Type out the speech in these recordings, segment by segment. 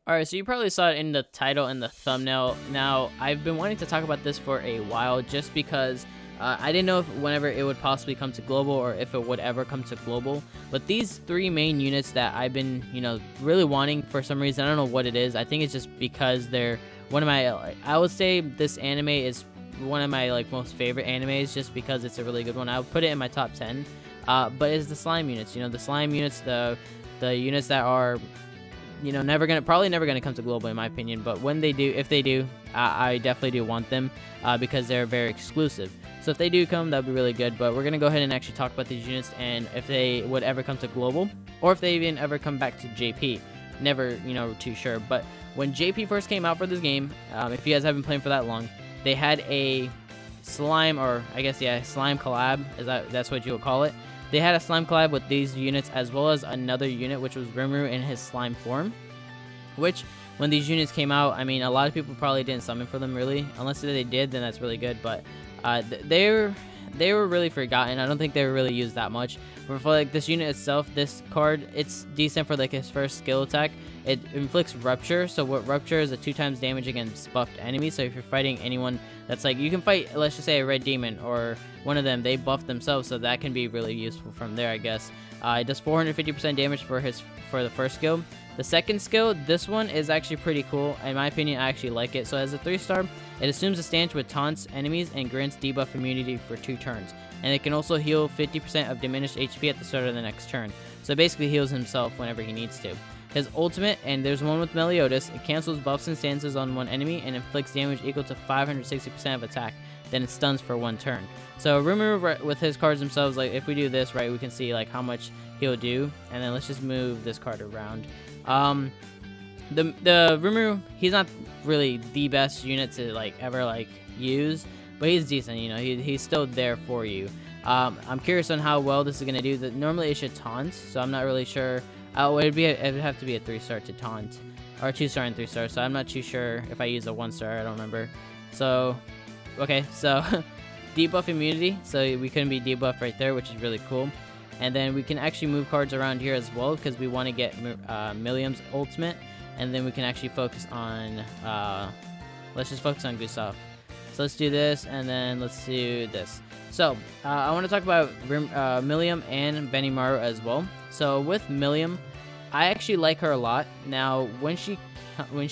Alright, so you probably saw it in the title and the thumbnail. Now, I've been wanting to talk about this for a while just because I didn't know if whenever it would possibly come to global or if it would ever come to global. But these three main units that I've been, really wanting for some reason, I don't know what it is. I think it's just because they're one of my, I would say this anime is one of my most favorite animes just because it's a really good one. I would put it in my top 10. But it's the slime units, the slime units, the units that are probably never gonna come to global in my opinion, but when they do, if they do, I definitely do want them because they're very exclusive. So if they do come, that'd be really good. But we're gonna go ahead and actually talk about these units and if they would ever come to global or if they even ever come back to JP. Never, too sure. But when JP first came out for this game, if you guys haven't been playing for that long, they had a slime, or I guess slime collab. That's what you would call it. They had a slime collab with these units as well as another unit which was Rimuru in his slime form, which when these units came out, I mean, a lot of people probably didn't summon for them really. Unless they did, then that's really good, but they were really forgotten. I don't think they were really used that much. But for this unit itself, this card, it's decent for his first skill attack. It inflicts Rupture. So what Rupture is a 2x damage against buffed enemies. So if you're fighting anyone that's you can fight, let's just say a red demon or one of them, they buff themselves, so that can be really useful from there, I guess. It does 450% damage for the first skill. The second skill, this one is actually pretty cool. In my opinion, I actually like it. So as a 3-star, it assumes a stance with taunts enemies and grants debuff immunity for 2 turns. And it can also heal 50% of diminished HP at the start of the next turn. So it basically heals himself whenever he needs to. His ultimate, and there's one with Meliodas, it cancels buffs and stances on one enemy and inflicts damage equal to 560% of attack. Then it stuns for 1 turn. So Rimuru with his cards themselves, if we do this right, we can see how much he'll do. And then let's just move this card around. The Rimuru, he's not really the best unit to ever use, but he's decent. He's still there for you. I'm curious on how well this is gonna do. Normally it should taunt, so I'm not really sure. It would have to be a 3-star to taunt, or 2-star and 3-star. So I'm not too sure if I use a 1-star. I don't remember. So okay, so debuff immunity. So we couldn't be debuffed right there, which is really cool. And then we can actually move cards around here as well because we want to get Milliam's ultimate. And then we can actually focus on, let's just focus on Gustav. So let's do this, and then let's do this. So I want to talk about Milliam and Benimaru as well. So with Milliam, I actually like her a lot. Now when she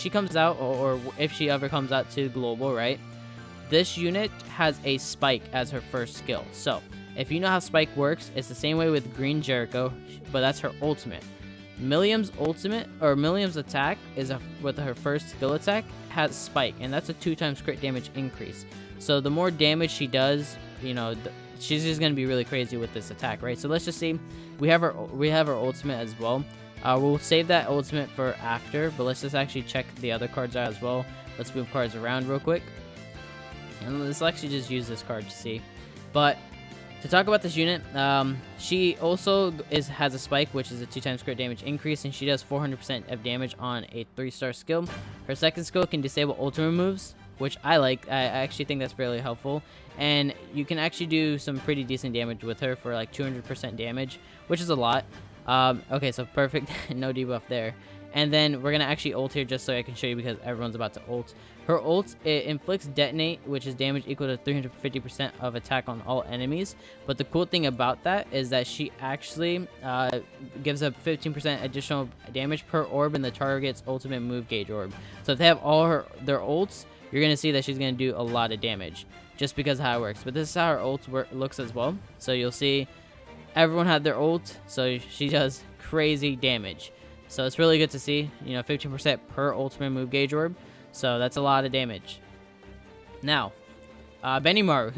comes out, or if she ever comes out to global, right? This unit has a spike as her first skill. So if you know how spike works, it's the same way with Green Jericho, but that's her ultimate. Milliam's ultimate, or Milliam's attack, is with her first skill attack, has spike, and that's a 2x crit damage increase. So the more damage she does, she's just gonna be really crazy with this attack, right? So let's just see, we have her ultimate as well. We'll save that ultimate for after, but let's just actually check the other cards out as well. Let's move cards around real quick, and let's actually just use this card to see. But to talk about this unit, she also has a spike, which is a 2x crit damage increase, and she does 400% of damage on a 3-star skill. Her second skill can disable ultimate moves, which I like. I actually think that's really helpful, and you can actually do some pretty decent damage with her for 200% damage, which is a lot. Okay, so perfect. No debuff there. And then we're gonna actually ult here just so I can show you because everyone's about to ult. Her ult, it inflicts detonate, which is damage equal to 350% of attack on all enemies. But the cool thing about that is that she actually gives up 15% additional damage per orb in the target's ultimate move gauge orb. So if they have all their ults, you're gonna see that she's gonna do a lot of damage just because of how it works. But this is how her ult looks as well. So you'll see everyone had their ult, so she does crazy damage. So it's really good to see, 15% per ultimate move gauge orb. So that's a lot of damage. Now, Benimaru,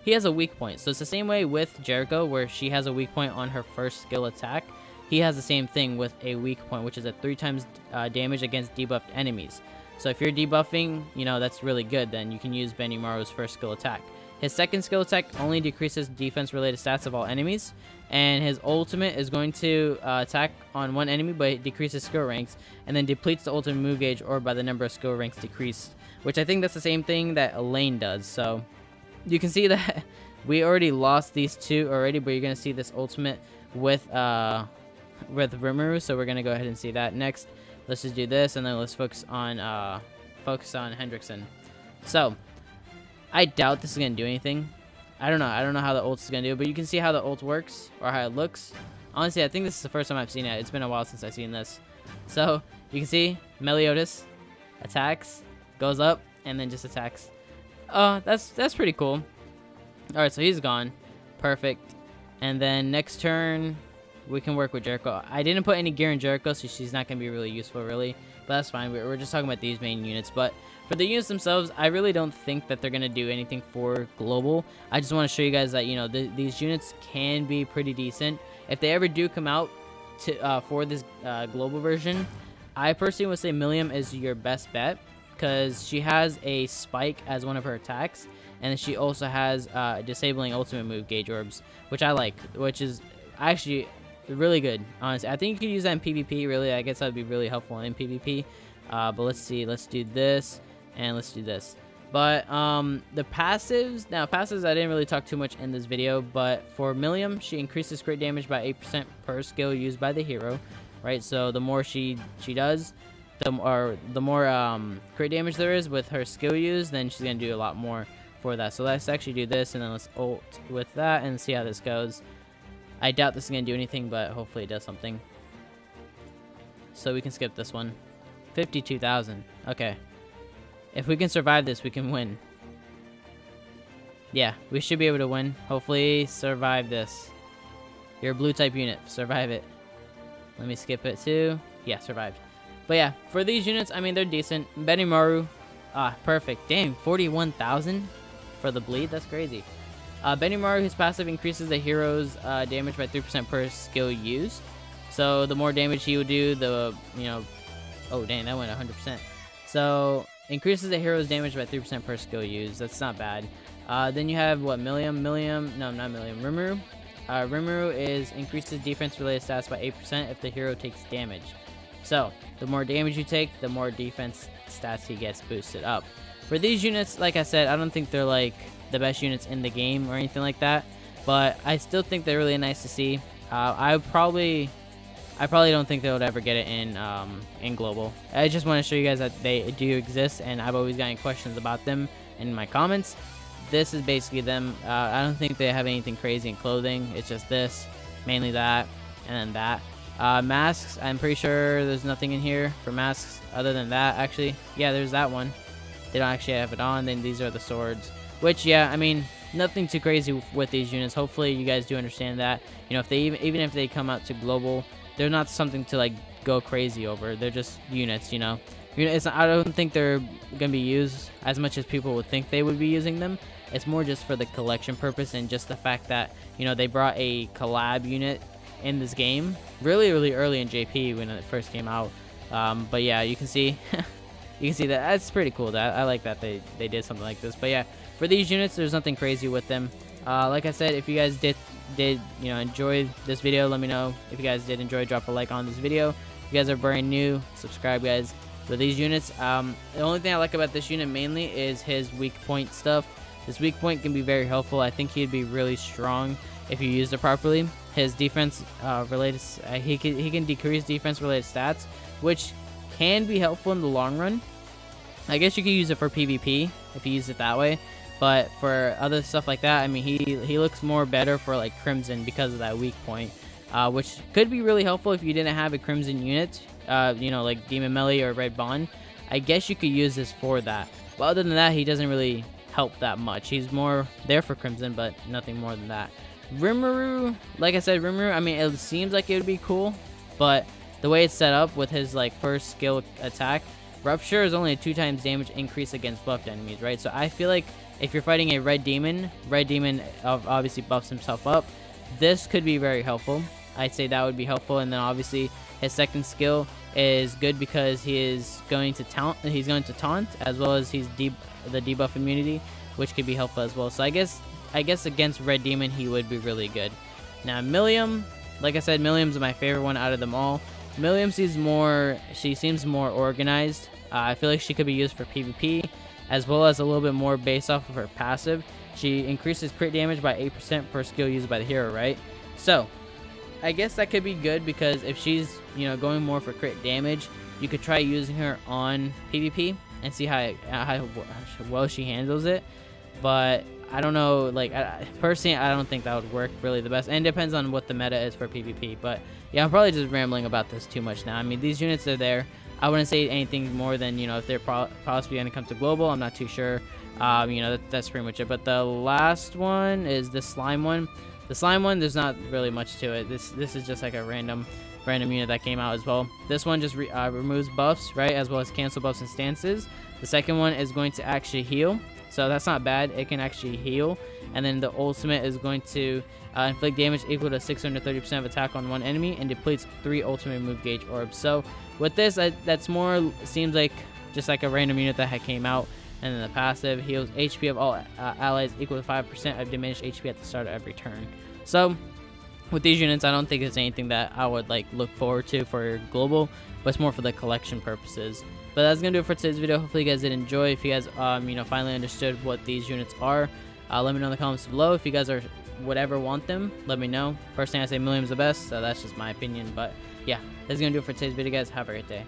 he has a weak point. So it's the same way with Jericho, where she has a weak point on her first skill attack. He has the same thing with a weak point, which is a 3x damage against debuffed enemies. So if you're debuffing, that's really good. Then you can use Benimaru's first skill attack. His second skill attack only decreases defense-related stats of all enemies, and his ultimate is going to attack on one enemy, but it decreases skill ranks, and then depletes the ultimate move gauge or by the number of skill ranks decreased, which I think that's the same thing that Elaine does. So you can see that we already lost these two already, but you're going to see this ultimate with Rimuru, so we're going to go ahead and see that. Next, let's just do this, and then let's focus on Hendrickson. So I doubt this is gonna do anything. I don't know how the ult is gonna do, but you can see how the ult works or how it looks. Honestly, I think this is the first time I've seen it. It's been a while since I've seen this. So you can see Meliodas attacks, goes up, and then just attacks. That's pretty cool. All right, so he's gone. Perfect. And then next turn, we can work with Jericho. I didn't put any gear in Jericho, so she's not going to be really useful, really. But that's fine. We're just talking about these main units. But for the units themselves, I really don't think that they're going to do anything for global. I just want to show you guys that, you know, these units can be pretty decent. If they ever do come out to for this global version, I personally would say Millium is your best bet, because she has a spike as one of her attacks, and she also has disabling ultimate move, Gauge Orbs, which I like, which is actually really good, honestly. I think you could use that in PvP, really. I guess that would be really helpful in PvP. But let's see, let's do this, and let's do this. But the passives, I didn't really talk too much in this video, but for Millium, she increases crit damage by 8% per skill used by the hero, right? So the more she does, the more crit damage there is with her skill use, then she's gonna do a lot more for that. So let's actually do this, and then let's ult with that and see how this goes. I doubt this is gonna do anything, but hopefully it does something. So we can skip this one. 52,000. Okay. If we can survive this, we can win. Yeah, we should be able to win. Hopefully survive this. You're a blue type unit. Survive it. Let me skip it too. Yeah, survived. But yeah, for these units, I mean, they're decent. Benimaru, perfect. Dang, 41,000 for the bleed. That's crazy. Benimaru, his passive increases the hero's damage by 3% per skill used. So the more damage he would do, the, you know, oh dang, that went 100%. So increases the hero's damage by 3% per skill used. That's not bad. Then you have what, Millium, no, not Millium, Rimuru. Rimuru is increases defense related stats by 8% if the hero takes damage. So the more damage you take, the more defense stats he gets boosted up. For these units, like I said, I don't think they're like the best units in the game or anything like that, but I still think they're really nice to see. I probably don't think they would ever get it in global. I just want to show you guys that they do exist, and I've always gotten questions about them in my comments. This is basically them. I don't think they have anything crazy in clothing. It's just this, mainly that, and then that. Masks, I'm pretty sure there's nothing in here for masks other than that. Actually, yeah, there's that one. They don't actually have it on. Then these are the swords, which, yeah, I mean, nothing too crazy with these units. Hopefully you guys do understand that. You know, if they even if they come out to global, they're not something to like go crazy over. They're just units, you know. I don't think they're gonna be used as much as people would think they would be using them. It's more just for the collection purpose, and just the fact that, you know, they brought a collab unit in this game really early in JP when it first came out. But yeah, you can see you can see that that's pretty cool. That I like that they did something like this. But yeah, for these units, there's nothing crazy with them. Like I said, if you guys did you know, enjoy this video, let me know. If you guys did enjoy, drop a like on this video. If you guys are brand new, subscribe, guys. For these units, the only thing I like about this unit mainly is his weak point stuff. This weak point can be very helpful. I think he'd be really strong if you used it properly. His defense related, he can decrease defense related stats, which can be helpful in the long run. I guess you could use it for PvP if you use it that way, but for other stuff like that, I mean, he looks more better for like Crimson because of that weak point, which could be really helpful if you didn't have a Crimson unit, you know, like Demon Melee or Red Bond. I guess you could use this for that, but other than that, he doesn't really help that much. He's more there for Crimson, but nothing more than that. Rimuru, like I said, Rimuru, I mean, it seems like it would be cool, but the way it's set up with his like first skill attack, Rupture is only a 2x damage increase against buffed enemies, right? So I feel like if you're fighting a Red Demon obviously buffs himself up. This could be very helpful. I'd say that would be helpful. And then obviously his second skill is good because he is going to taunt. He's going to taunt, as well as he's the debuff immunity, which could be helpful as well. So I guess against Red Demon he would be really good. Now Millium, like I said, Millium's my favorite one out of them all. Millium seems more organized. I feel like she could be used for PvP, as well as a little bit more based off of her passive. She increases crit damage by 8% per skill used by the hero, right? So I guess that could be good, because if she's, you know, going more for crit damage, you could try using her on PvP and see how well she handles it. But I don't know, like, personally, I don't think that would work really the best. And it depends on what the meta is for PvP. But yeah, I'm probably just rambling about this too much now. I mean, these units are there. I wouldn't say anything more than, you know, if they're possibly going to come to global. I'm not too sure. You know, that's pretty much it. But the last one is the slime one. The slime one, there's not really much to it. This is just like a random unit that came out as well. This one just removes buffs, right, as well as cancel buffs and stances. The second one is going to actually heal, so that's not bad. It can actually heal. And then the ultimate is going to inflict damage equal to 630% of attack on one enemy and depletes 3 ultimate move gauge orbs. So with this, that's more seems like just like a random unit that had came out. And then the passive heals HP of all allies equal to 5% of diminished HP at the start of every turn. So with these units, I don't think it's anything that I would like look forward to for global, but it's more for the collection purposes. But that's gonna do it for today's video. Hopefully you guys did enjoy. If you guys you know, finally understood what these units are, let me know in the comments below. If you guys are whatever want them, let me know. Personally, I say Millium's the best, so that's just my opinion. But yeah, that's gonna do it for today's video, guys. Have a great day.